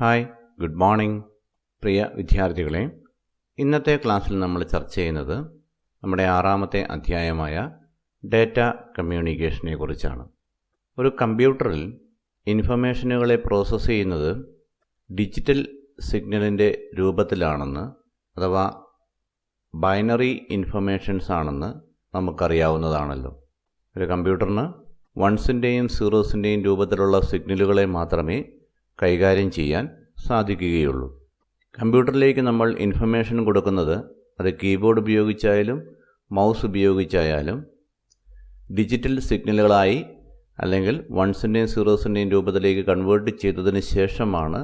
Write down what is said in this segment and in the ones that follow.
Hi, good morning പ്രിയ വിദ്യാർത്ഥികളെ. ഇന്നത്തെ ക്ലാസ്സിൽ നമ്മൾ ചർച്ച ചെയ്യുന്നത് നമ്മുടെ 6-ാമത്തെ അധ്യായമായ ഡാറ്റ കമ്മ്യൂണിക്കേഷനെ കുറിച്ചാണ്. ഒരു കമ്പ്യൂട്ടറിൽ ഇൻഫർമേഷനുകളെ പ്രോസസ്സ് ചെയ്യുന്നത് ഡിജിറ്റൽ സിഗ്നലിൻ്റെ രൂപത്തിലാണെന്ന്, അഥവാ ബൈനറി ഇൻഫർമേഷൻസ് ആണെന്ന് നമുക്കറിയാവുന്നതാണല്ലോ. ഒരു കമ്പ്യൂട്ടറിന് വൺസിൻ്റെയും സീറോസിൻ്റെയും രൂപത്തിലുള്ള സിഗ്നലുകളെ മാത്രമേ കൈകാര്യം ചെയ്യാൻ സാധിക്കുകയുള്ളൂ. കമ്പ്യൂട്ടറിലേക്ക് നമ്മൾ ഇൻഫർമേഷൻ കൊടുക്കുന്നത് അത് കീബോർഡ് ഉപയോഗിച്ചായാലും മൗസ് ഉപയോഗിച്ചായാലും ഡിജിറ്റൽ സിഗ്നലുകളായി അല്ലെങ്കിൽ വൺസിൻ്റെയും സീറോസിൻ്റെയും രൂപത്തിലേക്ക് കൺവേർട്ട് ചെയ്തതിന് ശേഷമാണ്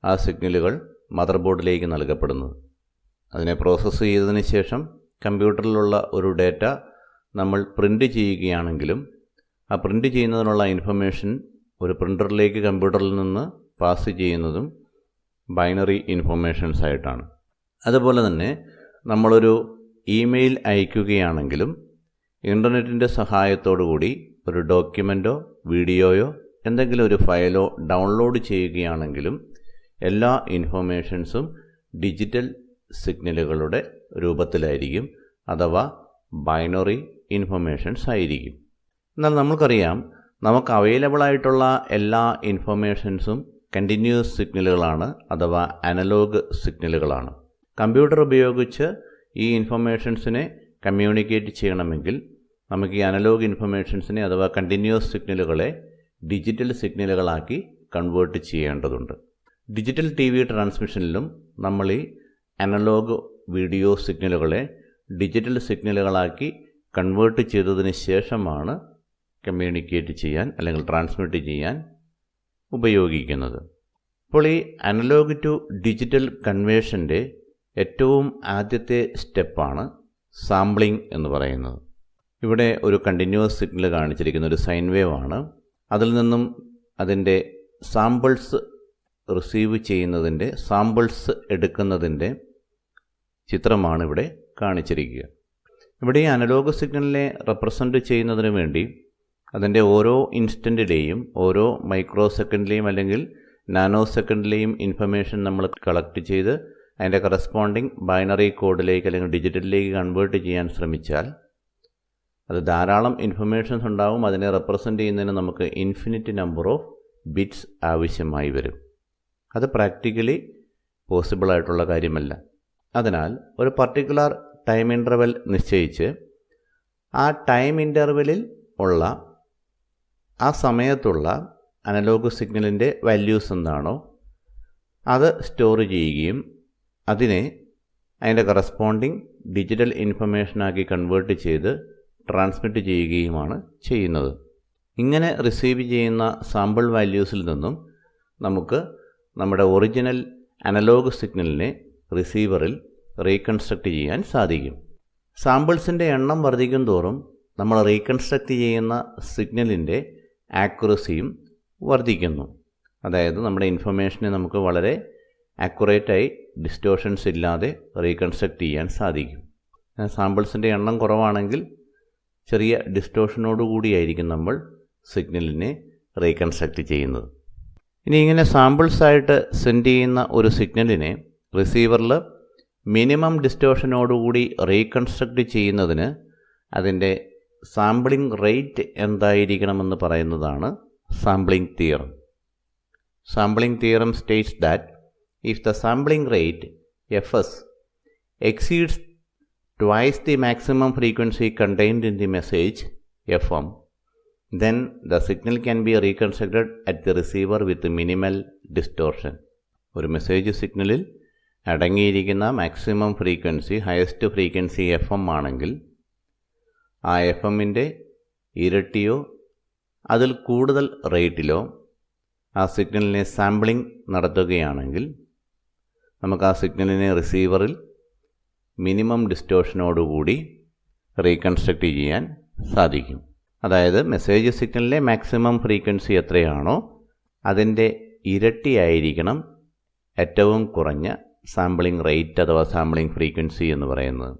ആ സിഗ്നലുകൾ മദർ ബോർഡിലേക്ക് നൽകപ്പെടുന്നത്. അതിനെ പ്രോസസ്സ് ചെയ്തതിന് ശേഷം കമ്പ്യൂട്ടറിലുള്ള ഒരു ഡാറ്റ നമ്മൾ പ്രിൻ്റ് ചെയ്യുകയാണെങ്കിലും ആ പ്രിൻ്റ് ചെയ്യുന്നതിനുള്ള ഇൻഫർമേഷൻ ഒരു പ്രിൻ്ററിലേക്ക് കമ്പ്യൂട്ടറിൽ നിന്ന് പാസ് ചെയ്യുന്നതും ബൈനറി ഇൻഫർമേഷൻസ് ആയിട്ടാണ്. അതുപോലെ തന്നെ നമ്മളൊരു ഇമെയിൽ അയക്കുകയാണെങ്കിലും ഇൻ്റർനെറ്റിൻ്റെ സഹായത്തോടു കൂടി ഒരു ഡോക്യുമെൻറ്റോ വീഡിയോയോ എന്തെങ്കിലും ഒരു ഫയലോ ഡൗൺലോഡ് ചെയ്യുകയാണെങ്കിലും എല്ലാ ഇൻഫർമേഷൻസും ഡിജിറ്റൽ സിഗ്നലുകളുടെ രൂപത്തിലായിരിക്കും, അഥവാ ബൈനറി ഇൻഫർമേഷൻസ് ആയിരിക്കും. എന്നാൽ നമുക്കറിയാം, നമുക്ക് അവൈലബിൾ ആയിട്ടുള്ള എല്ലാ ഇൻഫർമേഷൻസും കണ്ടിന്യൂസ് സിഗ്നലുകളാണ്, അഥവാ അനലോഗ് സിഗ്നലുകളാണ്. കമ്പ്യൂട്ടർ ഉപയോഗിച്ച് ഈ ഇൻഫർമേഷൻസിനെ കമ്മ്യൂണിക്കേറ്റ് ചെയ്യണമെങ്കിൽ നമുക്ക് ഈ അനലോഗ് ഇൻഫർമേഷൻസിനെ അഥവാ കണ്ടിന്യൂസ് സിഗ്നലുകളെ ഡിജിറ്റൽ സിഗ്നലുകളാക്കി കൺവേർട്ട് ചെയ്യേണ്ടതുണ്ട്. ഡിജിറ്റൽ TV ട്രാൻസ്മിഷനിലും നമ്മൾ ഈ അനലോഗ് വീഡിയോ സിഗ്നലുകളെ ഡിജിറ്റൽ സിഗ്നലുകളാക്കി കൺവേർട്ട് ചെയ്തതിന് ശേഷമാണ് കമ്മ്യൂണിക്കേറ്റ് ചെയ്യാൻ അല്ലെങ്കിൽ ട്രാൻസ്മിറ്റ് ചെയ്യാൻ ഉപയോഗിക്കുന്നത്. അപ്പോൾ ഈ അനലോഗ് ടു ഡിജിറ്റൽ കൺവേർഷൻ്റെ ഏറ്റവും ആദ്യത്തെ സ്റ്റെപ്പാണ് സാമ്പിളിംഗ് എന്ന് പറയുന്നത്. ഇവിടെ ഒരു കണ്ടിന്യൂസ് സിഗ്നൽ കാണിച്ചിരിക്കുന്ന ഒരു സൈൻ വേവ് ആണ്. അതിൽ നിന്നും അതിൻ്റെ സാമ്പിൾസ് റിസീവ് ചെയ്യുന്നതിൻ്റെ, സാമ്പിൾസ് എടുക്കുന്നതിൻ്റെ ചിത്രമാണ് ഇവിടെ കാണിച്ചിരിക്കുക. ഇവിടെ ഈ അനലോഗ് സിഗ്നലിനെ റെപ്രസെൻ്റ് ചെയ്യുന്നതിന് വേണ്ടി അതിൻ്റെ ഓരോ ഇൻസ്റ്റൻറ്റിലെയും ഓരോ മൈക്രോ സെക്കൻഡിലെയും അല്ലെങ്കിൽ നാനോ സെക്കൻഡിലെയും ഇൻഫർമേഷൻ നമ്മൾ കളക്ട് ചെയ്ത് അതിൻ്റെ കറസ്പോണ്ടിങ് ബൈനറി കോഡിലേക്ക് അല്ലെങ്കിൽ ഡിജിറ്റലിലേക്ക് കൺവേർട്ട് ചെയ്യാൻ ശ്രമിച്ചാൽ അത് ധാരാളം ഇൻഫർമേഷൻസ് ഉണ്ടാവും. അതിനെ റെപ്രസെൻ്റ് ചെയ്യുന്നതിന് നമുക്ക് ഇൻഫിനിറ്റ് നമ്പർ ഓഫ് ബിറ്റ്സ് ആവശ്യമായി വരും. അത് പ്രാക്ടിക്കലി പോസിബിൾ ആയിട്ടുള്ള കാര്യമല്ല. അതിനാൽ ഒരു പർട്ടിക്കുലർ ടൈം ഇൻ്റർവെൽ നിശ്ചയിച്ച് ആ ടൈം ഇൻ്റർവെലിൽ ഉള്ള ആ സമയത്തുള്ള അനലോഗ് സിഗ്നലിൻ്റെ വാല്യൂസ് എന്താണോ അത് സ്റ്റോർ ചെയ്യുകയും അതിനെ അതിൻ്റെ കറസ്പോണ്ടിങ് ഡിജിറ്റൽ ഇൻഫർമേഷനാക്കി കൺവേർട്ട് ചെയ്ത് ട്രാൻസ്മിറ്റ് ചെയ്യുകയുമാണ് ചെയ്യുന്നത്. ഇങ്ങനെ റിസീവ് ചെയ്യുന്ന സാമ്പിൾ വാല്യൂസിൽ നിന്നും നമുക്ക് നമ്മുടെ ഒറിജിനൽ അനലോഗ് സിഗ്നലിനെ റിസീവറിൽ റീകൺസ്ട്രക്റ്റ് ചെയ്യാൻ സാധിക്കും. സാമ്പിൾസിൻ്റെ എണ്ണം വർദ്ധിക്കും തോറും നമ്മൾ റീകൺസ്ട്രക്റ്റ് ചെയ്യുന്ന സിഗ്നലിൻ്റെ ആക്യുറസിയും വർദ്ധിക്കുന്നു. അതായത് നമ്മുടെ ഇൻഫർമേഷനെ നമുക്ക് വളരെ ആക്യുറേറ്റായി ഡിസ്റ്റോർഷൻസ് ഇല്ലാതെ റീകൺസ്ട്രക്റ്റ് ചെയ്യാൻ സാധിക്കും. സാമ്പിൾസിൻ്റെ എണ്ണം കുറവാണെങ്കിൽ ചെറിയ ഡിസ്റ്റോർഷനോടുകൂടിയായിരിക്കും നമ്മൾ സിഗ്നലിനെ റീകൺസ്ട്രക്റ്റ് ചെയ്യുന്നത്. ഇനി ഇങ്ങനെ സാമ്പിൾസായിട്ട് സെൻഡ് ചെയ്യുന്ന ഒരു സിഗ്നലിനെ റിസീവറിൽ മിനിമം ഡിസ്റ്റോർഷനോടുകൂടി റീകൺസ്ട്രക്റ്റ് ചെയ്യുന്നതിന് അതിൻ്റെ സാമ്പിളിംഗ് റേറ്റ് എന്തായിരിക്കണമെന്ന് പറയുന്നതാണ് sampling theorem. Sampling theorem States that if the sampling rate fs exceeds twice the maximum frequency contained in the message fm, then the signal can be reconstructed at the receiver with minimal distortion. ഒരു message സിഗ്നലിൽ അടങ്ങിയിരിക്കുന്ന maximum frequency, highest frequency FM ആണെങ്കിൽ ആ FMൻ്റെ ഇരട്ടിയോ അതിൽ കൂടുതൽ റേറ്റിലോ ആ സിഗ്നലിനെ sampling നടത്തുകയാണെങ്കിൽ നമുക്ക് ആ സിഗ്നലിനെ റിസീവറിൽ മിനിമം ഡിസ്റ്റോർഷനോടുകൂടി റീകൺസ്ട്രക്റ്റ് ചെയ്യാൻ സാധിക്കും. അതായത് മെസ്സേജ് സിഗ്നലിലെ മാക്സിമം ഫ്രീക്വൻസി എത്രയാണോ അതിൻ്റെ ഇരട്ടിയായിരിക്കണം ഏറ്റവും കുറഞ്ഞ സാമ്പിളിംഗ് റേറ്റ് അഥവാ സാമ്പിളിംഗ് ഫ്രീക്വൻസി എന്ന് പറയുന്നത്.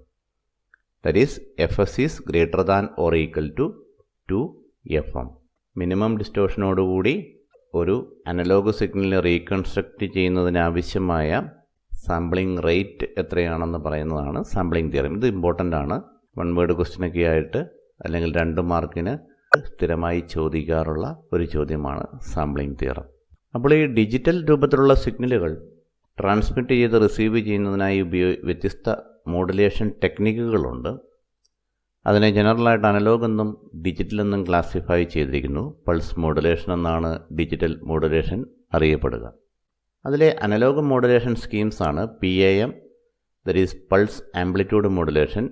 That is fs is greater than or equal to 2FM. Minimum ഡിസ്റ്റോർഷനോടുകൂടി ഒരു അനലോഗ് സിഗ്നലിനെ റീകൺസ്ട്രക്റ്റ് ചെയ്യുന്നതിനാവശ്യമായ സാമ്പിളിംഗ് റേറ്റ് എത്രയാണെന്ന് പറയുന്നതാണ് സാമ്പിളിംഗ് തിയറം. ഇത് ഇമ്പോർട്ടൻ്റ് ആണ്. 1 വേർഡ് ക്വസ്റ്റ്യനൊക്കെ ആയിട്ട് അല്ലെങ്കിൽ 2 മാർക്കിന് സ്ഥിരമായി ചോദിക്കാറുള്ള ഒരു ചോദ്യമാണ് സാമ്പിളിംഗ് തിയറം. അപ്പോൾ ഈ ഡിജിറ്റൽ രൂപത്തിലുള്ള സിഗ്നലുകൾ ട്രാൻസ്മിറ്റ് ചെയ്ത് റിസീവ് ചെയ്യുന്നതിനായി വ്യത്യസ്ത മോഡുലേഷൻ ടെക്നിക്കുകളുണ്ട്. അതിനെ ജനറലായിട്ട് അനലോഗ് എന്നും ഡിജിറ്റൽ എന്നും ക്ലാസിഫൈ ചെയ്തിരിക്കുന്നു. പൾസ് മോഡുലേഷൻ എന്നാണ് ഡിജിറ്റൽ മോഡുലേഷൻ അറിയപ്പെടുക. അതിലെ അനലോഗ് മോഡുലേഷൻ സ്കീംസ് ആണ് PAM, that is pulse amplitude modulation,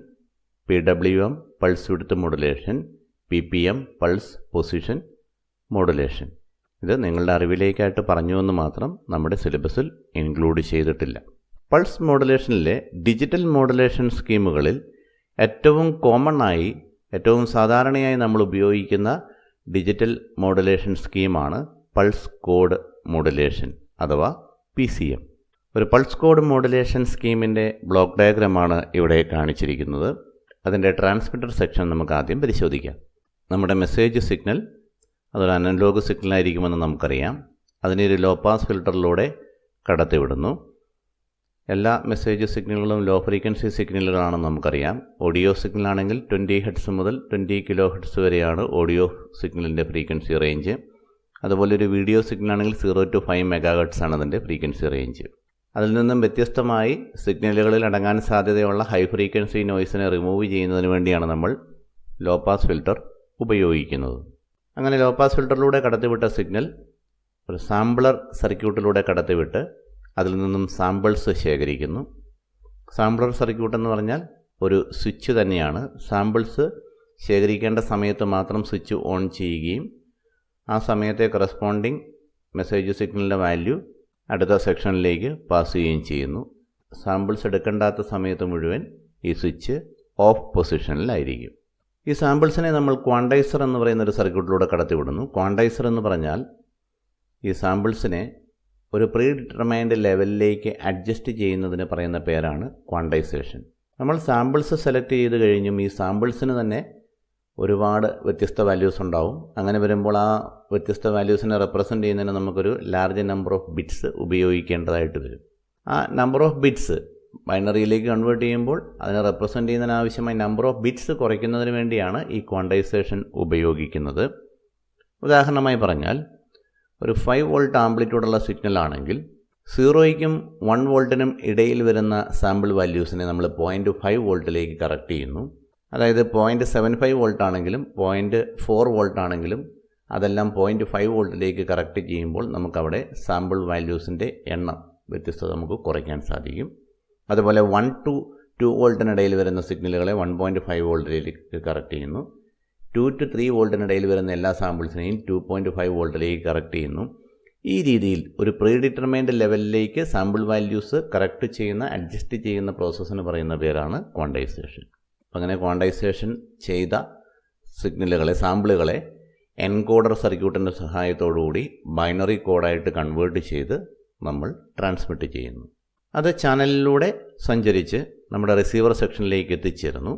PWM pulse width modulation, PPM pulse position modulation. ഇത് നിങ്ങളുടെ അറിവിലേക്കായിട്ട് പറഞ്ഞുവെന്ന് മാത്രം നമ്മുടെ സിലബസിൽ ഇൻക്ലൂഡ് ചെയ്തിട്ടില്ല. പൾസ് മോഡുലേഷനിലെ ഡിജിറ്റൽ മോഡുലേഷൻ സ്കീമുകളിൽ ഏറ്റവും കോമൺ ആയി ഏറ്റവും സാധാരണയായി നമ്മൾ ഉപയോഗിക്കുന്ന ഡിജിറ്റൽ മോഡുലേഷൻ സ്കീമാണ് പൾസ് കോഡ് മോഡുലേഷൻ അഥവാ PCM. ഒരു പൾസ് കോഡ് മോഡുലേഷൻ സ്കീമിൻ്റെ ബ്ലോക്ക് ഡയഗ്രമാണ് ഇവിടെ കാണിച്ചിരിക്കുന്നത്. അതിൻ്റെ ട്രാൻസ്മിറ്റർ സെക്ഷൻ നമുക്ക് ആദ്യം പരിശോധിക്കാം. നമ്മുടെ മെസ്സേജ് സിഗ്നൽ അതൊരു അനലോഗ് സിഗ്നലായിരിക്കുമെന്ന് നമുക്കറിയാം. അതിനെ ഒരു ലോ പാസ് ഫിൽട്ടറിലൂടെ കടത്തിവിടുന്നു. എല്ലാ മെസ്സേജ് സിഗ്നലുകളും ലോ ഫ്രീക്വൻസി സിഗ്നലുകളാണെന്ന് നമുക്കറിയാം. ഓഡിയോ സിഗ്നലാണെങ്കിൽ 20 ഹെർട്സ് മുതൽ 20 കിലോ ഹെർട്സ് വരെയാണ് ഓഡിയോ സിഗ്നലിൻ്റെ ഫ്രീക്വൻസി റേഞ്ച്. അതുപോലെ ഒരു വീഡിയോ സിഗ്നലാണെങ്കിൽ 0 to 5 MHz ആണ് അതിൻ്റെ ഫ്രീക്വൻസി റേഞ്ച്. അതിൽ നിന്നും വ്യത്യസ്തമായി സിഗ്നലുകളിൽ അടങ്ങാൻ സാധ്യതയുള്ള ഹൈ ഫ്രീക്വൻസി നോയ്സിനെ റിമൂവ് ചെയ്യുന്നതിന് വേണ്ടിയാണ് നമ്മൾ ലോ പാസ് ഫിൽട്ടർ ഉപയോഗിക്കുന്നത്. അങ്ങനെ ലോ പാസ് ഫിൽട്ടറിലൂടെ കടത്തിവിട്ട സിഗ്നൽ ഒരു സാമ്പിളർ സർക്യൂട്ടിലൂടെ കടത്തിവിട്ട് അതിൽ നിന്നും സാമ്പിൾസ് ശേഖരിക്കുന്നു. സാമ്പിളർ സർക്യൂട്ട് എന്ന് പറഞ്ഞാൽ ഒരു സ്വിച്ച് തന്നെയാണ്. സാമ്പിൾസ് ശേഖരിക്കേണ്ട സമയത്ത് മാത്രം സ്വിച്ച് ഓൺ ചെയ്യുകയും ആ സമയത്തെ കറസ്പോണ്ടിങ് മെസ്സേജ് സിഗ്നലിൻ്റെ വാല്യൂ അടുത്ത സെക്ഷനിലേക്ക് പാസ് ചെയ്യുകയും ചെയ്യുന്നു. സാമ്പിൾസ് എടുക്കേണ്ടാത്ത സമയത്ത് മുഴുവൻ ഈ സ്വിച്ച് ഓഫ് പൊസിഷനിലായിരിക്കും. ഈ സാമ്പിൾസിനെ നമ്മൾ ക്വാണ്ടൈസർ എന്ന് പറയുന്ന ഒരു സർക്യൂട്ടിലൂടെ കടത്തിവിടുന്നു. ക്വാണ്ടൈസർ എന്ന് പറഞ്ഞാൽ ഈ സാമ്പിൾസിനെ ഒരു പ്രീ ഡിറ്റർമൈൻഡ് ലെവലിലേക്ക് അഡ്ജസ്റ്റ് ചെയ്യുന്നതിന് പറയുന്ന പേരാണ് ക്വാണ്ടൈസേഷൻ. നമ്മൾ സാമ്പിൾസ് സെലക്ട് ചെയ്ത് കഴിഞ്ഞും ഈ സാമ്പിൾസിന് തന്നെ ഒരുപാട് വ്യത്യസ്ത വാല്യൂസ് ഉണ്ടാവും. അങ്ങനെ വരുമ്പോൾ ആ വ്യത്യസ്ത വാല്യൂസിനെ റെപ്രസെൻ്റ് ചെയ്യുന്നതിന് നമുക്കൊരു ലാർജ് നമ്പർ ഓഫ് ബിറ്റ്സ് ഉപയോഗിക്കേണ്ടതായിട്ട് വരും. ആ നമ്പർ ഓഫ് ബിറ്റ്സ് ബൈനറിയിലേക്ക് കൺവേർട്ട് ചെയ്യുമ്പോൾ അതിനെ റെപ്രസെൻ്റ് ചെയ്യുന്നതിന് ആവശ്യമായ നമ്പർ ഓഫ് ബിറ്റ്സ് കുറയ്ക്കുന്നതിന് വേണ്ടിയാണ് ഈ ക്വാണ്ടൈസേഷൻ ഉപയോഗിക്കുന്നത്. ഉദാഹരണമായി പറഞ്ഞാൽ ഒരു 5 വോൾട്ട് ആംപ്ലിറ്റ്യൂഡുള്ള സിഗ്നൽ ആണെങ്കിൽ 0യ്ക്കും 1 വോൾട്ടിനും ഇടയിൽ വരുന്ന സാമ്പിൾ വാല്യൂസിനെ നമ്മൾ 0.5 വോൾട്ടിലേക്ക് കറക്റ്റ് ചെയ്യുന്നു. അതായത് 0.75 വോൾട്ട് ആണെങ്കിലും 0.4 വോൾട്ട് ആണെങ്കിലും അതെല്ലാം 0.5 വോൾട്ടിലേക്ക് കറക്റ്റ് ചെയ്യുമ്പോൾ നമുക്കവിടെ സാമ്പിൾ വാല്യൂസിൻ്റെ എണ്ണം വ്യത്യസ്തത നമുക്ക് കുറയ്ക്കാൻ സാധിക്കും. അതുപോലെ 1 to 2 വോൾട്ടിനിടയിൽ വരുന്ന സിഗ്നലുകളെ 1.5 വോൾട്ടിലേക്ക് കറക്റ്റ് ചെയ്യുന്നു. 2 to 3 വോൾട്ടിനിടയിൽ വരുന്ന എല്ലാ സാമ്പിൾസിനെയും 2.5 വോൾട്ടിലേക്ക് കറക്റ്റ് ചെയ്യുന്നു. ഈ രീതിയിൽ ഒരു പ്രീ ഡിറ്റർമൈൻഡ് ലെവലിലേക്ക് സാമ്പിൾ വാല്യൂസ് കറക്റ്റ് ചെയ്യുന്ന അഡ്ജസ്റ്റ് ചെയ്യുന്ന പ്രോസസ്സിന് പറയുന്ന പേരാണ് ക്വാണ്ടൈസേഷൻ. അങ്ങനെ ക്വാണ്ടൈസേഷൻ ചെയ്ത സിഗ്നലുകളെ സാമ്പിളുകളെ എൻകോഡർ സർക്യൂട്ടിൻ്റെ സഹായത്തോടുകൂടി ബൈനറി കോഡായിട്ട് കൺവേർട്ട് ചെയ്ത് നമ്മൾ ട്രാൻസ്മിറ്റ് ചെയ്യുന്നു. അത് ചാനലിലൂടെ സഞ്ചരിച്ച് നമ്മുടെ റിസീവർ സെക്ഷനിലേക്ക് എത്തിച്ചേരുന്നു.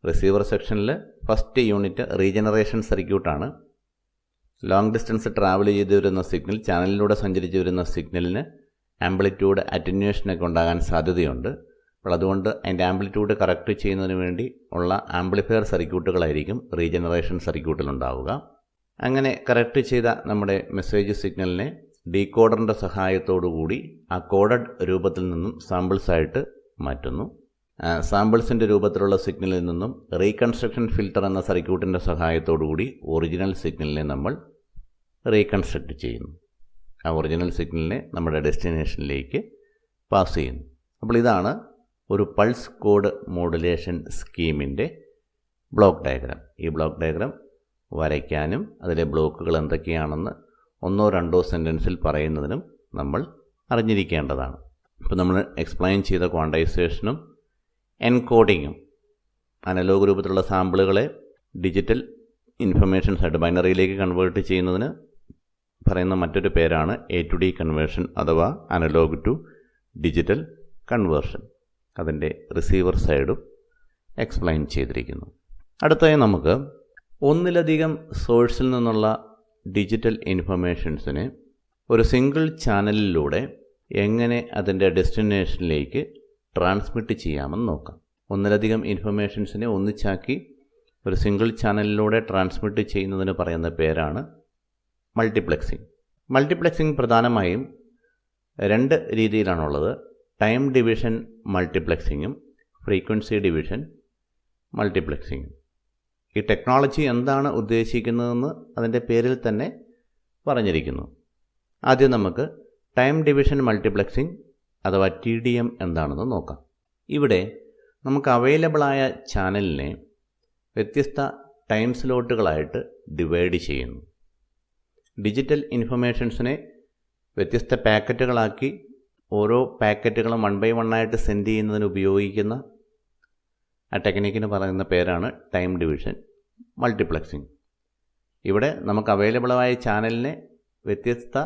റിസീവർ സെക്ഷനിൽ ഫസ്റ്റ് യൂണിറ്റ് റീജനറേഷൻ സർക്യൂട്ടാണ്. ലോങ് ഡിസ്റ്റൻസ് ട്രാവൽ ചെയ്ത് വരുന്ന സിഗ്നൽ ചാനലിലൂടെ സഞ്ചരിച്ച് വരുന്ന സിഗ്നലിന് ആംപ്ലിറ്റ്യൂഡ് അറ്റന്വേഷനൊക്കെ ഉണ്ടാകാൻ സാധ്യതയുണ്ട്. അപ്പോൾ അതുകൊണ്ട് അതിൻ്റെ ആംപ്ലിറ്റ്യൂഡ് കറക്റ്റ് ചെയ്യുന്നതിന് വേണ്ടി ഉള്ള ആംപ്ലിഫയർ സർക്യൂട്ടുകളായിരിക്കും റീജനറേഷൻ സർക്യൂട്ടിലുണ്ടാവുക. അങ്ങനെ കറക്റ്റ് ചെയ്ത നമ്മുടെ മെസ്സേജ് സിഗ്നലിനെ ഡീകോഡറിൻ്റെ സഹായത്തോടു കൂടി ആ കോഡഡ് രൂപത്തിൽ നിന്നും സാമ്പിൾസായിട്ട് മാറ്റുന്നു. സാമ്പിൾസിൻ്റെ രൂപത്തിലുള്ള സിഗ്നലിൽ നിന്നും റീകൺസ്ട്രക്ഷൻ ഫിൽട്ടർ എന്ന സർക്യൂട്ടിൻ്റെ സഹായത്തോടു കൂടി ഒറിജിനൽ സിഗ്നലിനെ നമ്മൾ റീകൺസ്ട്രക്റ്റ് ചെയ്യുന്നു. ആ ഒറിജിനൽ സിഗ്നലിനെ നമ്മുടെ ഡെസ്റ്റിനേഷനിലേക്ക് പാസ് ചെയ്യുന്നു. അപ്പോൾ ഇതാണ് ഒരു പൾസ് കോഡ് മോഡുലേഷൻ സ്കീമിൻ്റെ ബ്ലോക്ക് ഡയഗ്രാം. ഈ ബ്ലോക്ക് ഡയഗ്രാം വരയ്ക്കാനും അതിലെ ബ്ലോക്കുകൾ എന്തൊക്കെയാണെന്ന് 1-2 സെൻറ്റൻസിൽ പറയുന്നതിനും നമ്മൾ അറിഞ്ഞിരിക്കേണ്ടതാണ്. ഇപ്പോൾ നമ്മൾ എക്സ്പ്ലെയിൻ ചെയ്ത ക്വാണ്ടൈസേഷനും എൻകോഡിങ്ങും അനലോഗ് രൂപത്തിലുള്ള സാമ്പിളുകളെ ഡിജിറ്റൽ ഇൻഫർമേഷൻസ് ആയിട്ട് ബൈനറിയിലേക്ക് കൺവേർട്ട് ചെയ്യുന്നതിന് പറയുന്ന മറ്റൊരു പേരാണ് A-to-D കൺവേർഷൻ അഥവാ അനലോഗ് ടു ഡിജിറ്റൽ കൺവേർഷൻ. അതിൻ്റെ റിസീവർ സൈഡും എക്സ്പ്ലെയിൻ ചെയ്തിരിക്കുന്നു. അടുത്തായി നമുക്ക് ഒന്നിലധികം സോഴ്സിൽ നിന്നുള്ള ഡിജിറ്റൽ ഇൻഫർമേഷൻസിനെ ഒരു സിംഗിൾ ചാനലിലൂടെ എങ്ങനെ അതിൻ്റെ ഡെസ്റ്റിനേഷനിലേക്ക് ട്രാൻസ്മിറ്റ് ചെയ്യാമെന്ന് നോക്കാം. ഒന്നിലധികം ഇൻഫർമേഷൻസിനെ ഒന്നിച്ചാക്കി ഒരു സിംഗിൾ ചാനലിലൂടെ ട്രാൻസ്മിറ്റ് ചെയ്യുന്നതിന് പറയുന്ന പേരാണ് മൾട്ടിപ്ലെക്സിംഗ്. മൾട്ടിപ്ലെക്സിംഗ് പ്രധാനമായും 2 രീതിയിലാണുള്ളത്. ടൈം ഡിവിഷൻ മൾട്ടിപ്ലെക്സിങ്ങും ഫ്രീക്വൻസി ഡിവിഷൻ മൾട്ടിപ്ലെക്സിങ്ങും. ഈ ടെക്നോളജി എന്താണ് ഉദ്ദേശിക്കുന്നതെന്ന് അതിൻ്റെ പേരിൽ തന്നെ പറഞ്ഞിരിക്കുന്നു. ആദ്യം നമുക്ക് ടൈം ഡിവിഷൻ മൾട്ടിപ്ലെക്സിംഗ് അഥവാ TDM എന്താണെന്ന് നോക്കാം. ഇവിടെ നമുക്ക് അവൈലബിളായ ചാനലിനെ വ്യത്യസ്ത ടൈം സ്ലോട്ടുകളായിട്ട് ഡിവൈഡ് ചെയ്യുന്നു. ഡിജിറ്റൽ ഇൻഫർമേഷൻസിനെ വ്യത്യസ്ത പാക്കറ്റുകളാക്കി ഓരോ പാക്കറ്റുകളും 1 by 1 ആയിട്ട് സെൻഡ് ചെയ്യുന്നതിന് ഉപയോഗിക്കുന്ന ആ ടെക്നിക്കിന് പറയുന്ന പേരാണ് ടൈം ഡിവിഷൻ മൾട്ടിപ്ലെക്സിംഗ്. ഇവിടെ നമുക്ക് അവൈലബിളായ ചാനലിനെ വ്യത്യസ്ത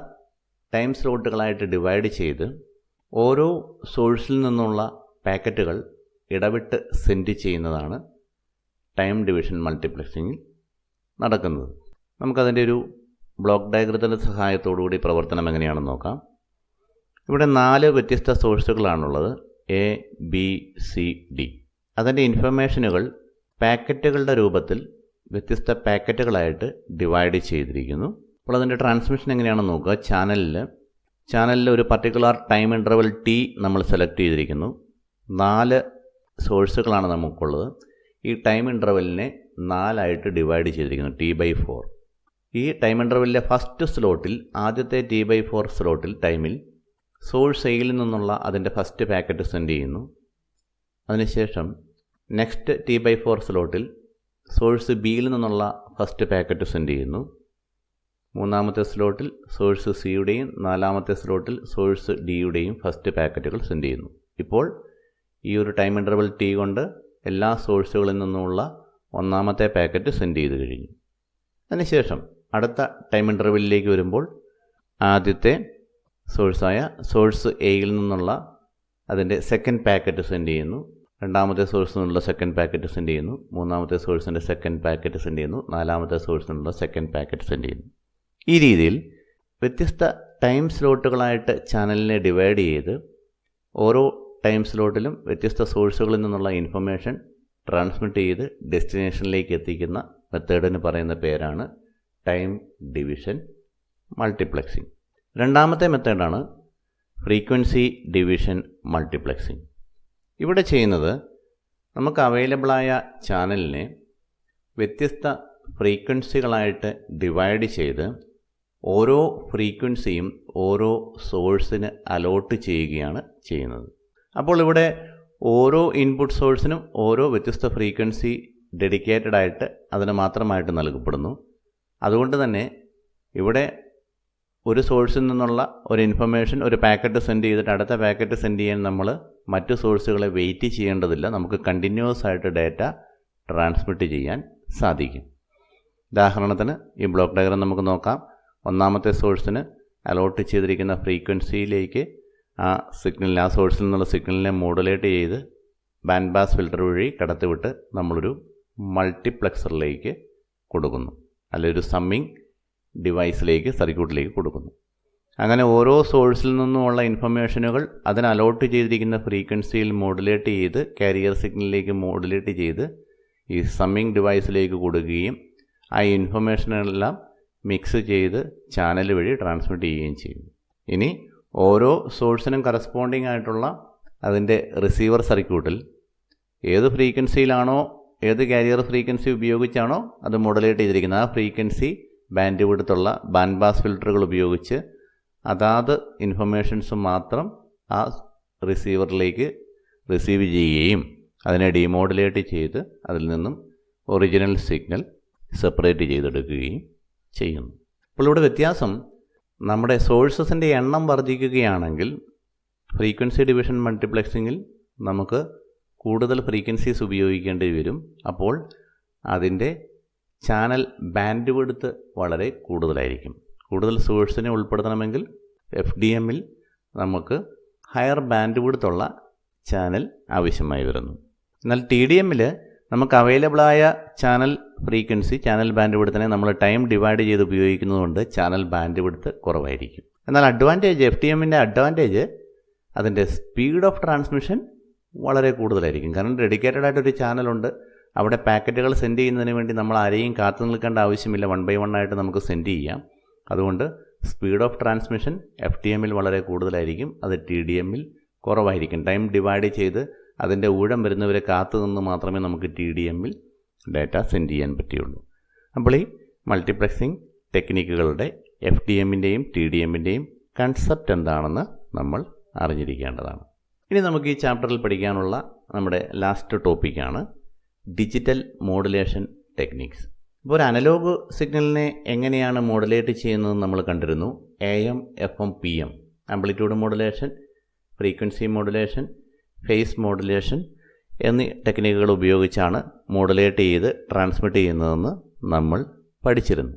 ടൈം സ്ലോട്ടുകളായിട്ട് ഡിവൈഡ് ചെയ്ത് ഓരോ സോഴ്സിൽ നിന്നുള്ള പാക്കറ്റുകൾ ഇടവിട്ട് സെൻഡ് ചെയ്യുന്നതാണ് ടൈം ഡിവിഷൻ മൾട്ടിപ്ലെക്സിങ്ങിൽ നടക്കുന്നത്. നമുക്കതിൻ്റെ ഒരു ബ്ലോക്ക് ഡയഗ്രത്തിൻ്റെ സഹായത്തോടുകൂടി പ്രവർത്തനം എങ്ങനെയാണെന്ന് നോക്കാം. ഇവിടെ 4 വ്യത്യസ്ത സോഴ്സുകളാണുള്ളത്, A, B, C, D. അതിൻ്റെ ഇൻഫർമേഷനുകൾ പാക്കറ്റുകളുടെ രൂപത്തിൽ വ്യത്യസ്ത പാക്കറ്റുകളായിട്ട് ഡിവൈഡ് ചെയ്തിരിക്കുന്നു. അപ്പോൾ അതിൻ്റെ ട്രാൻസ്മിഷൻ എങ്ങനെയാണെന്ന് നോക്കുക. ചാനലിൽ ഒരു പർട്ടിക്കുലർ ടൈം ഇൻ്റർവൽ T നമ്മൾ സെലക്ട് ചെയ്തിരിക്കുന്നു. 4 സോഴ്സുകളാണ് നമുക്കുള്ളത്. ഈ ടൈം ഇൻ്റർവെല്ലിനെ 4 ആയിട്ട് ഡിവൈഡ് ചെയ്തിരിക്കുന്നു, T/4. ഈ ടൈം ഇൻ്റർവെല്ലിലെ ഫസ്റ്റ് സ്ലോട്ടിൽ, ആദ്യത്തെ T/4 സ്ലോട്ടിൽ ടൈമിൽ സോഴ്സ് എയിൽ നിന്നുള്ള അതിൻ്റെ ഫസ്റ്റ് പാക്കറ്റ് സെൻഡ് ചെയ്യുന്നു. അതിനുശേഷം നെക്സ്റ്റ് T/4 സ്ലോട്ടിൽ സോഴ്സ് ബിയിൽ നിന്നുള്ള ഫസ്റ്റ് പാക്കറ്റ് സെൻഡ് ചെയ്യുന്നു. 3-ാമത്തെ സ്ലോട്ടിൽ സോഴ്സ് സിയുടെയും 4-ാമത്തെ സ്ലോട്ടിൽ സോഴ്സ് ഡിയുടെയും ഫസ്റ്റ് പാക്കറ്റുകൾ സെൻഡ് ചെയ്യുന്നു. ഇപ്പോൾ ഈ ഒരു ടൈം ഇൻ്റർവൽ T കൊണ്ട് എല്ലാ സോഴ്സുകളിൽ നിന്നുമുള്ള 1-ാമത്തെ പാക്കറ്റ് സെൻഡ് ചെയ്ത് കഴിഞ്ഞു. അതിനുശേഷം അടുത്ത ടൈം ഇൻ്റർവെല്ലിലേക്ക് വരുമ്പോൾ ആദ്യത്തെ സോഴ്സായ സോഴ്സ് എയിൽ നിന്നുള്ള അതിൻ്റെ സെക്കൻഡ് പാക്കറ്റ് സെൻഡ് ചെയ്യുന്നു. 2-ാമത്തെ സോഴ്സിൽ നിന്നുള്ള സെക്കൻഡ് പാക്കറ്റ് സെൻഡ് ചെയ്യുന്നു. 3-ാമത്തെ സോഴ്സിൻ്റെ സെക്കൻഡ് പാക്കറ്റ് സെൻഡ് ചെയ്യുന്നു. 4-ാമത്തെ സോഴ്സിൽ നിന്നുള്ള സെക്കൻഡ് പാക്കറ്റ് സെൻഡ് ചെയ്യുന്നു. ഈ രീതിയിൽ വ്യത്യസ്ത ടൈം സ്ലോട്ടുകളായിട്ട് ചാനലിനെ ഡിവൈഡ് ചെയ്ത് ഓരോ ടൈം സ്ലോട്ടിലും വ്യത്യസ്ത സോഴ്സുകളിൽ നിന്നുള്ള ഇൻഫർമേഷൻ ട്രാൻസ്മിറ്റ് ചെയ്ത് ഡെസ്റ്റിനേഷനിലേക്ക് എത്തിക്കുന്ന മെത്തേഡിന് പറയുന്ന പേരാണ് ടൈം ഡിവിഷൻ മൾട്ടിപ്ലെക്സിംഗ്. 2-ാമത്തെ മെത്തേഡാണ് ഫ്രീക്വൻസി ഡിവിഷൻ മൾട്ടിപ്ലെക്സിംഗ്. ഇവിടെ ചെയ്യുന്നത് നമുക്ക് അവൈലബിളായ ചാനലിനെ വ്യത്യസ്ത ഫ്രീക്വൻസികളായിട്ട് ഡിവൈഡ് ചെയ്ത് ഓരോ ഫ്രീക്വൻസിയും ഓരോ സോഴ്സിന് അലോട്ട് ചെയ്യുകയാണ് ചെയ്യുന്നത്. അപ്പോൾ ഇവിടെ ഓരോ ഇൻപുട്ട് സോഴ്സിനും ഓരോ വ്യത്യസ്ത ഫ്രീക്വൻസി ഡെഡിക്കേറ്റഡ് ആയിട്ട് അതിന് മാത്രമായിട്ട് നൽകപ്പെടുന്നു. അതുകൊണ്ട് തന്നെ ഇവിടെ ഒരു സോഴ്സിൽ നിന്നുള്ള ഒരു ഇൻഫർമേഷൻ, ഒരു പാക്കറ്റ് സെൻഡ് ചെയ്തിട്ട് അടുത്ത പാക്കറ്റ് സെൻഡ് ചെയ്യാൻ നമ്മൾ മറ്റു സോഴ്സുകളെ വെയിറ്റ് ചെയ്യേണ്ടതില്ല. നമുക്ക് കണ്ടിന്യൂസ് ആയിട്ട് ഡാറ്റ ട്രാൻസ്മിറ്റ് ചെയ്യാൻ സാധിക്കും. ഉദാഹരണത്തിന് ഈ ബ്ലോക്ക് ഡയഗ്രം നമുക്ക് നോക്കാം. 1-ാമത്തെ സോഴ്സിന് അലോട്ട് ചെയ്തിരിക്കുന്ന ഫ്രീക്വൻസിയിലേക്ക് ആ സോഴ്സിൽ നിന്നുള്ള സിഗ്നലിനെ മോഡുലേറ്റ് ചെയ്ത് ബാൻഡ് പാസ് ഫിൽറ്റർ വഴി കടത്തിവിട്ട് നമ്മളൊരു മൾട്ടിപ്ലെക്സറിലേക്ക് കൊടുക്കുന്നു, അല്ലെങ്കിൽ ഒരു സമ്മിങ് ഡിവൈസിലേക്ക്, സർക്യൂട്ടിലേക്ക് കൊടുക്കുന്നു. അങ്ങനെ ഓരോ സോഴ്സിൽ നിന്നുമുള്ള ഇൻഫർമേഷനുകൾ അതിന് അലോട്ട് ചെയ്തിരിക്കുന്ന ഫ്രീക്വൻസിയിൽ മോഡുലേറ്റ് ചെയ്ത് കാരിയർ സിഗ്നലിലേക്ക് മോഡുലേറ്റ് ചെയ്ത് ഈ സമ്മിങ് ഡിവൈസിലേക്ക് കൊടുക്കുകയും ആ ഇൻഫർമേഷനെല്ലാം മിക്സ് ചെയ്ത് ചാനൽ വഴി ട്രാൻസ്മിറ്റ് ചെയ്യുകയും ചെയ്യും. ഇനി ഓരോ സോഴ്സിനും കറസ്പോണ്ടിങ് ആയിട്ടുള്ള അതിൻ്റെ റിസീവർ സർക്യൂട്ടിൽ ഏത് ഫ്രീക്വൻസിയിലാണോ, ഏത് കാരിയർ ഫ്രീക്വൻസി ഉപയോഗിച്ചാണോ അത് മോഡുലേറ്റ് ചെയ്തിരിക്കുന്നത്, ആ ഫ്രീക്വൻസി ബാൻഡ് വിഡ്ത്തുള്ള ബാൻഡ് പാസ് ഫിൽറ്ററുകൾ ഉപയോഗിച്ച് അതാത് ഇൻഫർമേഷൻസ് മാത്രം ആ റിസീവറിലേക്ക് റിസീവ് ചെയ്യുകയും അതിനെ ഡീമോഡുലേറ്റ് ചെയ്ത് അതിൽ നിന്നും ഒറിജിനൽ സിഗ്നൽ സെപ്പറേറ്റ് ചെയ്തെടുക്കുകയും ചെയ്യുന്നു. അപ്പോൾ ഇവിടെ വ്യത്യാസം, നമ്മുടെ സോഴ്സസിൻ്റെ എണ്ണം വർദ്ധിക്കുകയാണെങ്കിൽ ഫ്രീക്വൻസി ഡിവിഷൻ മൾട്ടിപ്ലെക്സിങ്ങിൽ നമുക്ക് കൂടുതൽ ഫ്രീക്വൻസീസ് ഉപയോഗിക്കേണ്ടി വരും. അപ്പോൾ അതിൻ്റെ ചാനൽ ബാൻഡ് വിഡ്ത്ത് വളരെ കൂടുതലായിരിക്കും. കൂടുതൽ സോഴ്സിനെ ഉൾപ്പെടുത്തണമെങ്കിൽ FDMൽ നമുക്ക് ഹയർ ബാൻഡ് വിഡ്ത്തുള്ള ചാനൽ ആവശ്യമായി വരുന്നു. എന്നാൽ TDMൽ നമുക്ക് അവൈലബിളായ ചാനൽ ഫ്രീക്വൻസി, ചാനൽ ബാൻഡ് വിഡ്ത്തിനെ നമ്മൾ ടൈം ഡിവൈഡ് ചെയ്ത് ഉപയോഗിക്കുന്നതുകൊണ്ട് ചാനൽ ബാൻഡ് വിഡ്ത്ത് കുറവായിരിക്കും. എന്നാൽ അഡ്വാൻറ്റേജ്, FTMൻ്റെ അഡ്വാൻറ്റേജ് അതിൻ്റെ സ്പീഡ് ഓഫ് ട്രാൻസ്മിഷൻ വളരെ കൂടുതലായിരിക്കും. കാരണം ഡെഡിക്കേറ്റഡ് ആയിട്ടൊരു ചാനലുണ്ട്. അവിടെ പാക്കറ്റുകൾ സെൻഡ് ചെയ്യുന്നതിന് വേണ്ടി നമ്മൾ ആരെയും കാത്തു നിൽക്കേണ്ട ആവശ്യമില്ല. 1 by 1 ആയിട്ട് നമുക്ക് സെൻഡ് ചെയ്യാം. അതുകൊണ്ട് സ്പീഡ് ഓഫ് ട്രാൻസ്മിഷൻ FTMൽ വളരെ കൂടുതലായിരിക്കും, അത് TDMൽ കുറവായിരിക്കും. ടൈം ഡിവൈഡ് ചെയ്ത് അതിൻ്റെ ഊഴം വരുന്നവരെ കാത്തു നിന്ന് മാത്രമേ നമുക്ക് TDMൽ ഡാറ്റ സെൻഡ് ചെയ്യാൻ പറ്റുകയുള്ളൂ. അപ്പോൾ ഈ മൾട്ടിപ്ലക്സിംഗ് ടെക്നിക്കുകളുടെ FTMൻ്റെയും TDMൻ്റെയും കൺസെപ്റ്റ് എന്താണെന്ന് നമ്മൾ അറിഞ്ഞിരിക്കേണ്ടതാണ്. ഇനി നമുക്ക് ഈ ചാപ്റ്ററിൽ പഠിക്കാനുള്ള നമ്മുടെ ലാസ്റ്റ് ടോപ്പിക്കാണ് ഡിജിറ്റൽ മോഡുലേഷൻ ടെക്നിക്സ്. ഇപ്പോൾ ഒരു അനലോഗ് സിഗ്നലിനെ എങ്ങനെയാണ് മോഡുലേറ്റ് ചെയ്യുന്നതെന്ന് നമ്മൾ കണ്ടിരുന്നു. AM, FM, PM, amplitude modulation, frequency modulation, face modulation എന്നീ ടെക്നിക്കുകൾ ഉപയോഗിച്ചാണ് മോഡുലേറ്റ് ചെയ്ത് ട്രാൻസ്മിറ്റ് ചെയ്യുന്നതെന്ന് നമ്മൾ പഠിച്ചിരുന്നു.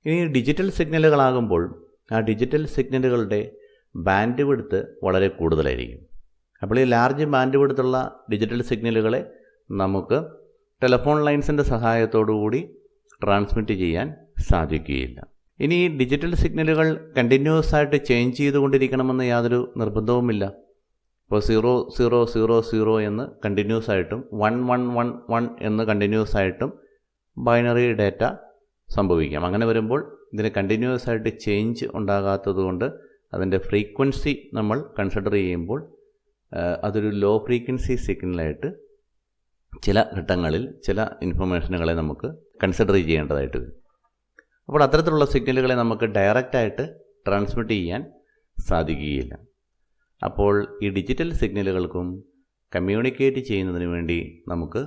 ഇനി ഡിജിറ്റൽ സിഗ്നലുകളാകുമ്പോൾ ആ ഡിജിറ്റൽ സിഗ്നലുകളുടെ ബാൻഡ് വിഡ്ത്ത് വളരെ കൂടുതലായിരിക്കും. അപ്പോൾ ഈ ലാർജ് ബാൻഡ് വിഡ്ത്തുള്ള ഡിജിറ്റൽ സിഗ്നലുകളെ നമുക്ക് ടെലഫോൺ ലൈൻസിൻ്റെ സഹായത്തോടു കൂടി ട്രാൻസ്മിറ്റ് ചെയ്യാൻ സാധിക്കുകയില്ല. ഇനി ഈ ഡിജിറ്റൽ സിഗ്നലുകൾ കണ്ടിന്യൂസ് ആയിട്ട് ചേഞ്ച് ചെയ്തുകൊണ്ടിരിക്കണമെന്ന് യാതൊരു നിർബന്ധവുമില്ല. ഇപ്പോൾ 0 0 0 0 എന്ന് കണ്ടിന്യൂസ് ആയിട്ടും 1 1 1 1 എന്ന് കണ്ടിന്യൂസ് ആയിട്ടും ബൈനറി ഡാറ്റ സംഭവിക്കാം. അങ്ങനെ വരുമ്പോൾ ഇതിന് കണ്ടിന്യൂസ് ആയിട്ട് ചേഞ്ച് ഉണ്ടാകാത്തതുകൊണ്ട് അതിൻ്റെ ഫ്രീക്വൻസി നമ്മൾ കൺസിഡർ ചെയ്യുമ്പോൾ അതൊരു ലോ ഫ്രീക്വൻസി സിഗ്നലായിട്ട് ചില ഘട്ടങ്ങളിൽ ചില ഇൻഫർമേഷനുകളെ നമുക്ക് കൺസിഡർ ചെയ്യേണ്ടതായിട്ട് വരും. അപ്പോൾ അത്തരത്തിലുള്ള സിഗ്നലുകളെ നമുക്ക് ഡയറക്റ്റായിട്ട് ട്രാൻസ്മിറ്റ് ചെയ്യാൻ സാധിക്കുകയില്ല. അപ്പോൾ ഈ ഡിജിറ്റൽ സിഗ്നലുകൾക്കും കമ്മ്യൂണിക്കേറ്റ് ചെയ്യുന്നതിന് വേണ്ടി നമുക്ക്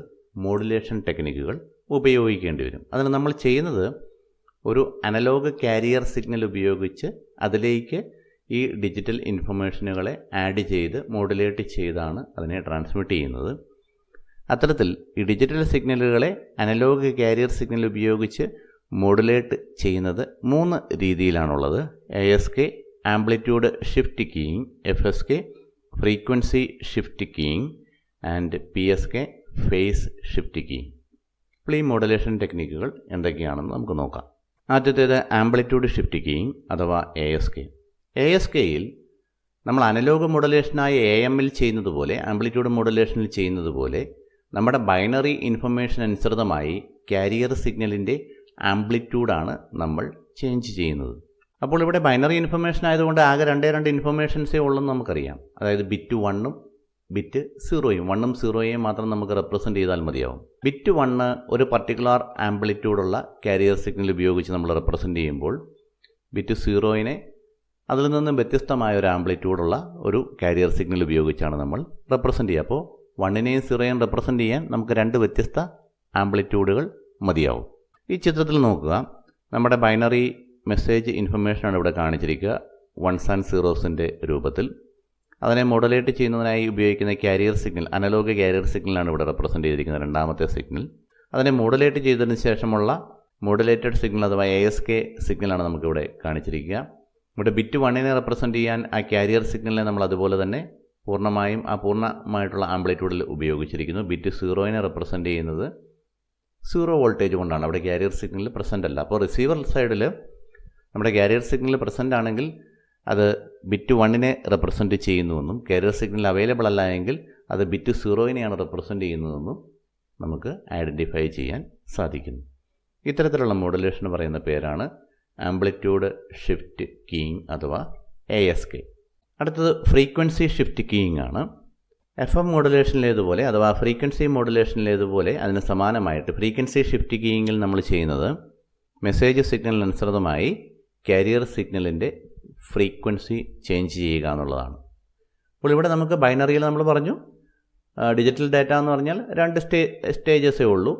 മോഡുലേഷൻ ടെക്നിക്കുകൾ ഉപയോഗിക്കേണ്ടി വരും. അതിന് നമ്മൾ ചെയ്യുന്നത് ഒരു അനലോഗ് കാരിയർ സിഗ്നൽ ഉപയോഗിച്ച് അതിലേക്ക് ഈ ഡിജിറ്റൽ ഇൻഫർമേഷനുകളെ ആഡ് ചെയ്ത് മോഡുലേറ്റ് ചെയ്താണ് അതിനെ ട്രാൻസ്മിറ്റ് ചെയ്യുന്നത്. അത്തരത്തിൽ ഈ ഡിജിറ്റൽ സിഗ്നലുകളെ അനലോഗ് കാരിയർ സിഗ്നൽ ഉപയോഗിച്ച് മോഡുലേറ്റ് ചെയ്യുന്നത് 3 രീതിയിലാണുള്ളത്. ASK amplitude shift keying, FSK frequency shift keying and PSK face shift keying. അപ്പോൾ ഈ മോഡുലേഷൻ ടെക്നിക്കുകൾ എന്തൊക്കെയാണെന്ന് നമുക്ക് നോക്കാം. ആദ്യത്തേത് ആംപ്ലിറ്റ്യൂഡ് ഷിഫ്റ്റ് കീയിങ് അഥവാ ASK. ASKയിൽ നമ്മൾ അനലോഗ് മോഡുലേഷനായ AMൽ ചെയ്യുന്നത് പോലെ, ആംപ്ലിറ്റ്യൂഡ് മോഡുലേഷനിൽ ചെയ്യുന്നത് പോലെ നമ്മുടെ ബൈനറി ഇൻഫർമേഷൻ അനുസൃതമായി കാരിയർ സിഗ്നലിൻ്റെ ആംപ്ലിറ്റ്യൂഡാണ് നമ്മൾ ചേഞ്ച് ചെയ്യുന്നത്. അപ്പോൾ ഇവിടെ ബൈനറി ഇൻഫർമേഷൻ ആയതുകൊണ്ട് ആകെ 2 ഇൻഫർമേഷൻസേ ഉള്ളെന്ന് നമുക്കറിയാം. അതായത് ബിറ്റ് 1ഉം ബിറ്റ് 0യും 1ഉം 0യും മാത്രം നമുക്ക് റെപ്രസെൻറ്റ് ചെയ്താൽ മതിയാവും. ബിറ്റ് 1 ഒരു പർട്ടിക്കുലർ ആംപ്ലിറ്റ്യൂഡുള്ള കാരിയർ സിഗ്നൽ ഉപയോഗിച്ച് നമ്മൾ റെപ്രസെൻറ്റ് ചെയ്യുമ്പോൾ ബിറ്റ് 0നെ അതിൽ നിന്നും വ്യത്യസ്തമായ ഒരു ആംപ്ലിറ്റ്യൂഡുള്ള ഒരു കാരിയർ സിഗ്നൽ ഉപയോഗിച്ചാണ് നമ്മൾ റെപ്രസെൻറ്റ് ചെയ്യുക. അപ്പോൾ 1നെയും 0യും റെപ്രസെൻറ്റ് ചെയ്യാൻ നമുക്ക് 2 വ്യത്യസ്ത ആംപ്ലിറ്റ്യൂഡുകൾ മതിയാവും. ഈ ചിത്രത്തിൽ നോക്കുക, നമ്മുടെ ബൈനറി മെസ്സേജ് ഇൻഫർമേഷനാണ് ഇവിടെ കാണിച്ചിരിക്കുക 1s and 0s രൂപത്തിൽ. അതിനെ മോഡുലേറ്റ് ചെയ്യുന്നതിനായി ഉപയോഗിക്കുന്ന കാരിയർ സിഗ്നൽ, അനലോഗ് കാരിയർ സിഗ്നലാണ് ഇവിടെ റെപ്രസെൻറ്റ് ചെയ്തിരിക്കുന്നത്, രണ്ടാമത്തെ സിഗ്നൽ. അതിനെ മോഡുലേറ്റ് ചെയ്തതിന് ശേഷമുള്ള മോഡുലേറ്റഡ് സിഗ്നൽ അഥവാ ASK സിഗ്നലാണ് നമുക്കിവിടെ കാണിച്ചിരിക്കുക. ഇവിടെ ബിറ്റ് 1നെ റെപ്രസെൻറ്റ് ചെയ്യാൻ ആ കാരിയർ സിഗ്നലിനെ നമ്മൾ അതുപോലെ തന്നെ പൂർണ്ണമായിട്ടുള്ള ആംപ്ലിറ്റ്യൂഡിൽ ഉപയോഗിച്ചിരിക്കുന്നു. ബിറ്റ് 0നെ റെപ്രസെൻറ്റ് ചെയ്യുന്നത് 0 വോൾട്ടേജ് കൊണ്ടാണ്. അവിടെ കാരിയർ സിഗ്നൽ പ്രസൻ്റ് അല്ല. അപ്പോൾ റിസീവർ സൈഡിൽ നമ്മുടെ കാരിയർ സിഗ്നൽ പ്രസൻ്റ് ആണെങ്കിൽ അത് ബിറ്റ് 1നെ റെപ്രസെൻറ്റ് ചെയ്യുന്നുവെന്നും കാരിയർ സിഗ്നൽ അവൈലബിൾ അല്ല എങ്കിൽ അത് ബിറ്റ് 0നെയാണ് റെപ്രസെൻറ്റ് ചെയ്യുന്നതെന്നും നമുക്ക് ഐഡൻറ്റിഫൈ ചെയ്യാൻ സാധിക്കുന്നു. ഇത്തരത്തിലുള്ള മോഡുലേഷൻ പറയുന്ന പേരാണ് ആംപ്ലിറ്റ്യൂഡ് ഷിഫ്റ്റ് കീയിങ് അഥവാ ASK. അടുത്തത് ഫ്രീക്വൻസി ഷിഫ്റ്റ് കീയിങ് ആണ്. FM മോഡുലേഷനിലേതുപോലെ അഥവാ ഫ്രീക്വൻസി മോഡുലേഷനിലേതുപോലെ അതിന് സമാനമായിട്ട് ഫ്രീക്വൻസി ഷിഫ്റ്റ് കീയിങ്ങിൽ നമ്മൾ ചെയ്യുന്നത് മെസ്സേജ് സിഗ്നലിനനുസൃതമായി കാരിയർ സിഗ്നലിൻ്റെ ഫ്രീക്വൻസി ചേഞ്ച് ചെയ്യുക എന്നുള്ളതാണ്. അപ്പോൾ ഇവിടെ നമുക്ക് ബൈനറിയിൽ നമ്മൾ പറഞ്ഞു ഡിജിറ്റൽ ഡാറ്റ എന്ന് പറഞ്ഞാൽ 2 സ്റ്റേജസേ ഉള്ളൂ.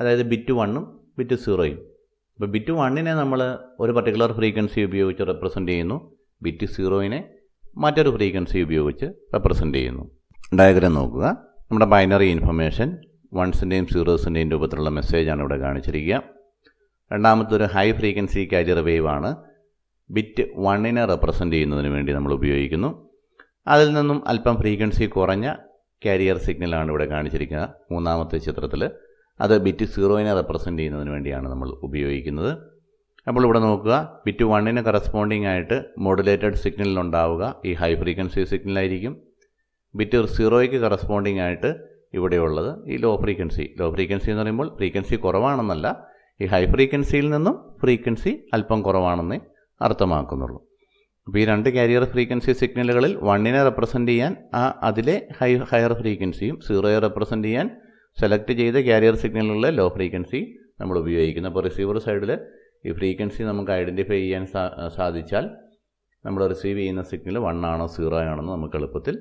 അതായത് ബിറ്റ് 1ഉം ബിറ്റ് 0യും. ഇപ്പോൾ ബിറ്റ് 1നെ നമ്മൾ ഒരു പർട്ടിക്കുലർ ഫ്രീക്വൻസി ഉപയോഗിച്ച് റെപ്രസെൻറ്റ് ചെയ്യുന്നു, ബിറ്റ് 0നെ മറ്റൊരു ഫ്രീക്വൻസി ഉപയോഗിച്ച് റെപ്രസെൻറ്റ് ചെയ്യുന്നു. ഡയഗ്രാം നോക്കുക. നമ്മുടെ ബൈനറി ഇൻഫർമേഷൻ 1സിൻ്റെയും 0സിൻ്റെയും രൂപത്തിലുള്ള മെസ്സേജാണ് ഇവിടെ കാണിച്ചിരിക്കുക. രണ്ടാമത്തൊരു ഹൈ ഫ്രീക്വൻസി കാരിയർ വേവ് ആണ്. ബിറ്റ് 1നെ റെപ്രസെൻറ്റ് ചെയ്യുന്നതിന് വേണ്ടി നമ്മൾ ഉപയോഗിക്കുന്നു. അതിൽ നിന്നും അല്പം ഫ്രീക്വൻസി കുറഞ്ഞ കാരിയർ സിഗ്നലാണ് ഇവിടെ കാണിച്ചിരിക്കുന്നത് മൂന്നാമത്തെ ചിത്രത്തിൽ. അത് ബിറ്റ് 0നെ റെപ്രസെൻ്റ് ചെയ്യുന്നതിന് വേണ്ടിയാണ് നമ്മൾ ഉപയോഗിക്കുന്നത്. അപ്പോൾ ഇവിടെ നോക്കുക, ബിറ്റ് 1ന് കറസ്പോണ്ടിങ് ആയിട്ട് മോഡുലേറ്റഡ് സിഗ്നലിലുണ്ടാവുക ഈ ഹൈ ഫ്രീക്വൻസി സിഗ്നലായിരിക്കും. ബിറ്റ് 0യ്ക്ക് കറസ്പോണ്ടിങ് ആയിട്ട് ഇവിടെയുള്ളത് ഈ ലോ ഫ്രീക്വൻസി എന്ന് പറയുമ്പോൾ ഫ്രീക്വൻസി കുറവാണെന്നല്ല, ഈ ഹൈ ഫ്രീക്വൻസിയിൽ നിന്നും ഫ്രീക്വൻസി അല്പം കുറവാണെന്നേ അർത്ഥമാക്കുന്നുള്ളൂ. അപ്പോൾ ഈ രണ്ട് കാരിയർ ഫ്രീക്വൻസി സിഗ്നലുകളിൽ 1നെ റെപ്രസെൻ്റ് ചെയ്യാൻ അതിലെ ഹയർ ഫ്രീക്വൻസിയും 0യെ റെപ്രസെൻ്റ് ചെയ്യാൻ സെലക്ട് ചെയ്ത കാരിയർ സിഗ്നലുകളിലെ ലോ ഫ്രീക്വൻസി നമ്മൾ ഉപയോഗിക്കുന്നു. അപ്പോൾ റിസീവർ സൈഡിൽ ഈ ഫ്രീക്വൻസി നമുക്ക് ഐഡൻറ്റിഫൈ ചെയ്യാൻ സാധിച്ചാൽ നമ്മൾ റിസീവ് ചെയ്യുന്ന സിഗ്നൽ 1 ആണോ 0 ആണെന്ന് നമുക്ക് എളുപ്പത്തിൽ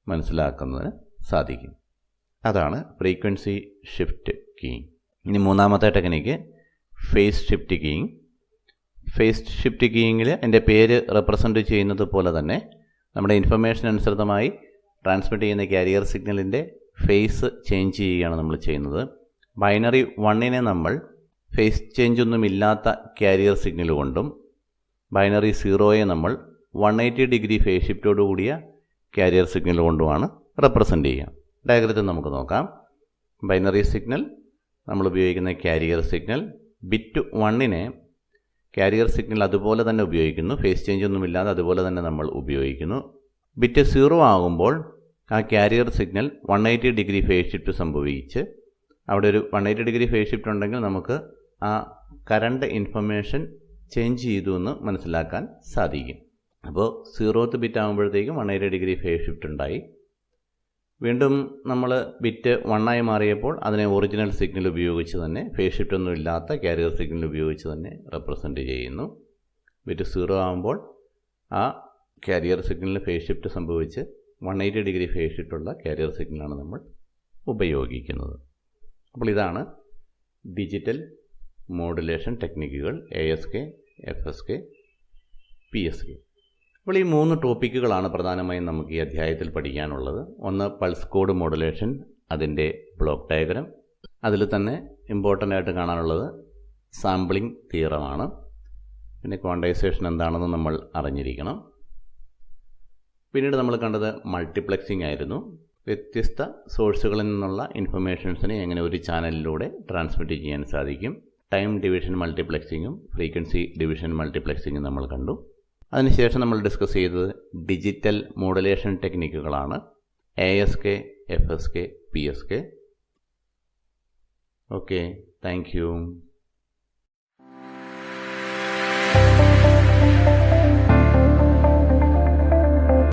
മനസ്സിലാക്കുന്നതിന് സാധിക്കും. അതാണ് ഫ്രീക്വൻസി ഷിഫ്റ്റ് കീയിങ്. ഇനി മൂന്നാമത്തെ technique phase shift keying. Phase shift കീയിങ്ങിൽ എൻ്റെ പേര് റെപ്രസെൻ്റ് ചെയ്യുന്നത് പോലെ തന്നെ നമ്മുടെ ഇൻഫർമേഷൻ അനുസൃതമായി ട്രാൻസ്മിറ്റ് ചെയ്യുന്ന കാരിയർ സിഗ്നലിൻ്റെ ഫേസ് ചേഞ്ച് ചെയ്യുകയാണ് നമ്മൾ ചെയ്യുന്നത്. ബൈനറി 1നെ നമ്മൾ ഫേസ് ചേഞ്ച് ഒന്നുമില്ലാത്ത കാരിയർ സിഗ്നൽ കൊണ്ടും ബൈനറി 0യെ നമ്മൾ 180 ഡിഗ്രി ഫേസ് ഷിഫ്റ്റോട് കൂടിയ കാരിയർ സിഗ്നൽ കൊണ്ടുമാണ് റെപ്രസെൻ്റ് ചെയ്യുക. ഡയഗ്രത്തിൽ നമുക്ക് നോക്കാം. ബൈനറി സിഗ്നൽ നമ്മൾ ഉപയോഗിക്കുന്ന കാരിയർ സിഗ്നൽ, ബിറ്റ് 1നെ കാരിയർ സിഗ്നൽ അതുപോലെ തന്നെ ഉപയോഗിക്കുന്നു, ഫേസ് ചേഞ്ച് ഒന്നുമില്ലാതെ അതുപോലെ തന്നെ നമ്മൾ ഉപയോഗിക്കുന്നു. ബിറ്റ് 0 ആകുമ്പോൾ ആ carrier signal 180 degree phase shift സംഭവിച്ച് അവിടെ ഒരു 180 ഡിഗ്രി ഫേസ് ഷിഫ്റ്റ് ഉണ്ടെങ്കിൽ നമുക്ക് ആ കറണ്ട് ഇൻഫർമേഷൻ ചേഞ്ച് ചെയ്തു എന്ന് മനസ്സിലാക്കാൻ സാധിക്കും. അപ്പോൾ 0th ബിറ്റ് ആകുമ്പോഴത്തേക്കും 180 ഡിഗ്രി ഫേസ് ഷിഫ്റ്റ് ഉണ്ടായി. വീണ്ടും നമ്മൾ ബിറ്റ് 1 മാറിയപ്പോൾ അതിനെ ഒറിജിനൽ സിഗ്നൽ ഉപയോഗിച്ച് തന്നെ ഫേസ് ഷിഫ്റ്റ് ഒന്നും ഇല്ലാത്ത കാരിയർ സിഗ്നൽ ഉപയോഗിച്ച് തന്നെ റെപ്രസെൻ്റ് ചെയ്യുന്നു. ബിറ്റ് 0 ആകുമ്പോൾ ആ കാരിയർ സിഗ്നലിന് ഫേസ് ഷിഫ്റ്റ് സംഭവിച്ച് 180 ഡിഗ്രി ഫേസ് ഷിഫ്റ്റുള്ള കാരിയർ സിഗ്നലാണ് നമ്മൾ ഉപയോഗിക്കുന്നത്. അപ്പോൾ ഇതാണ് ഡിജിറ്റൽ മോഡുലേഷൻ ടെക്നിക്കുകൾ ASK, FSK, PSK. അപ്പോൾ ഈ 3 ടോപ്പിക്കുകളാണ് പ്രധാനമായും നമുക്ക് ഈ അധ്യായത്തിൽ പഠിക്കാനുള്ളത്. ഒന്ന് പൾസ് കോഡ് മോഡുലേഷൻ, അതിൻ്റെ ബ്ലോക്ക് ഡയഗ്രം. അതിൽ തന്നെ ഇമ്പോർട്ടൻ്റ് ആയിട്ട് കാണാനുള്ളത് സാമ്പിളിംഗ് തിയറമാണ്. പിന്നെ ക്വാണ്ടൈസേഷൻ എന്താണെന്ന് നമ്മൾ അറിഞ്ഞിരിക്കണം. പിന്നീട് നമ്മൾ കണ്ടത് മൾട്ടിപ്ലക്സിംഗ് ആയിരുന്നു. വ്യത്യസ്ത സോഴ്സുകളിൽ നിന്നുള്ള ഇൻഫർമേഷൻസിനെ എങ്ങനെ ഒരു ചാനലിലൂടെ ട്രാൻസ്മിറ്റ് ചെയ്യാൻ സാധിക്കും. ടൈം ഡിവിഷൻ മൾട്ടിപ്ലക്സിങ്ങും ഫ്രീക്വൻസി ഡിവിഷൻ മൾട്ടിപ്ലക്സിങ്ങും നമ്മൾ കണ്ടു. അതിനുശേഷം നമ്മൾ ഡിസ്കസ് ചെയ്തത് ഡിജിറ്റൽ മോഡുലേഷൻ ടെക്നിക്കുകളാണ്. ASK, FSK, PSK. Okay, thank U.